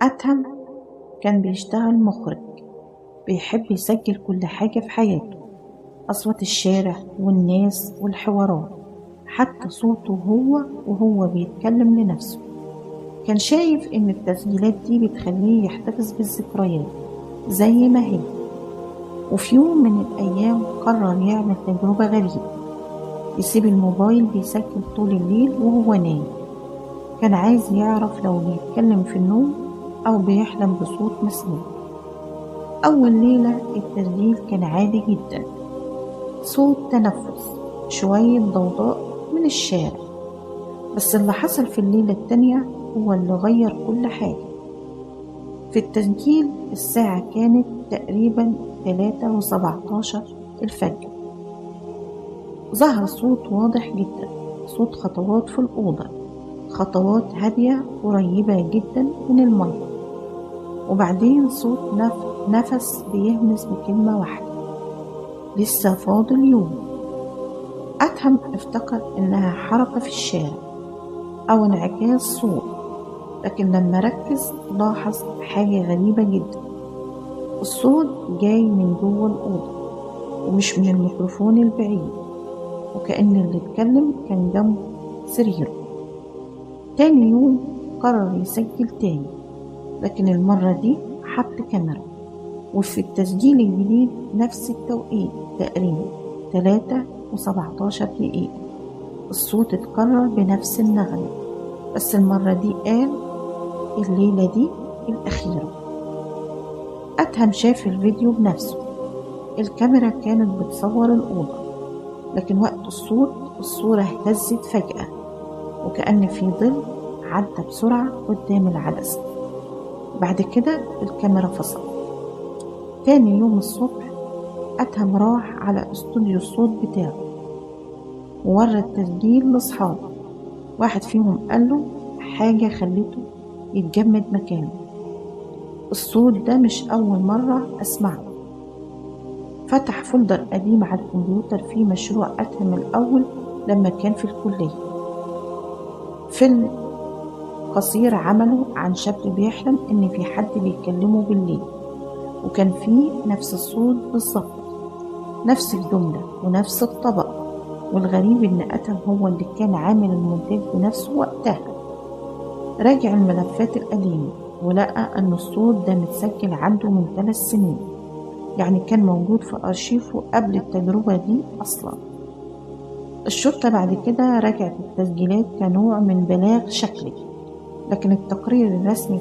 أدهم كان بيشتغل مخرج، بيحب يسجل كل حاجة في حياته، أصوات الشارع والناس والحوارات، حتى صوته وهو بيتكلم لنفسه. كان شايف إن التسجيلات دي بتخليه يحتفظ بالذكريات زي ما هي. وفي يوم من الأيام قرر يعمل تجربة غريبة، يسيب الموبايل بيسجل طول الليل وهو نايم. كان عايز يعرف لو بيتكلم في النوم أو بيحلم بصوت مسموع. أول ليلة التسجيل كان عادي جدا، صوت تنفس، شوية ضوضاء من الشارع. بس اللي حصل في الليلة التانية هو اللي غير كل حاجة. في التسجيل الساعة كانت تقريبا 3:17 الفجر. ظهر صوت واضح جدا، صوت خطوات في الأوضة، خطوات هادية قريبة جدا من المية. وبعدين صوت نفس بيهمس بكلمة واحدة: لسه فاضل يوم. أدهم افتكر إنها حركة في الشارع أو انعكاس صوت، لكن لما ركز لاحظ حاجة غريبة جدا. الصوت جاي من جوه الأوضة ومش من الميكروفون البعيد، وكأن اللي اتكلم كان جنب سريره. تاني يوم قرر يسجل تاني، لكن المرة دي حط كاميرا، وفي التسجيل الجديد نفس التوقيت تقريبا 3:17 الصوت اتكرر بنفس النغمة، بس المرة دي قال: الليلة دي الأخيرة. أدهم شاف الفيديو بنفسه. الكاميرا كانت بتصور الأوضة، لكن وقت الصورة اهتزت فجأة، وكأن في ظل عدى بسرعة قدام العدسة. بعد كده الكاميرا فصلت. تاني يوم الصبح أدهم راح على استوديو الصوت بتاعه وورى التسجيل لأصحابه. واحد فيهم قاله حاجة خلته يتجمد مكانه: الصوت ده مش أول مرة أسمعه. فتح فولدر قديم على الكمبيوتر فيه مشروع أدهم الأول لما كان في الكلية، فيلم قصير عمله عن شاب بيحلم إن في حد بيكلمه بالليل، وكان فيه نفس الصوت بالظبط، نفس الجملة ونفس الطبقة. والغريب إن أدهم هو اللي كان عامل المونتاج بنفسه وقتها. راجع الملفات القديمة ولقى أن الصوت ده متسجل عنده من 3 سنين، يعني كان موجود في أرشيفه قبل التجربة دي أصلا. الشرطة بعد كده رجعت التسجيلات كنوع من بلاغ شكلي، لكن التقرير الرسمي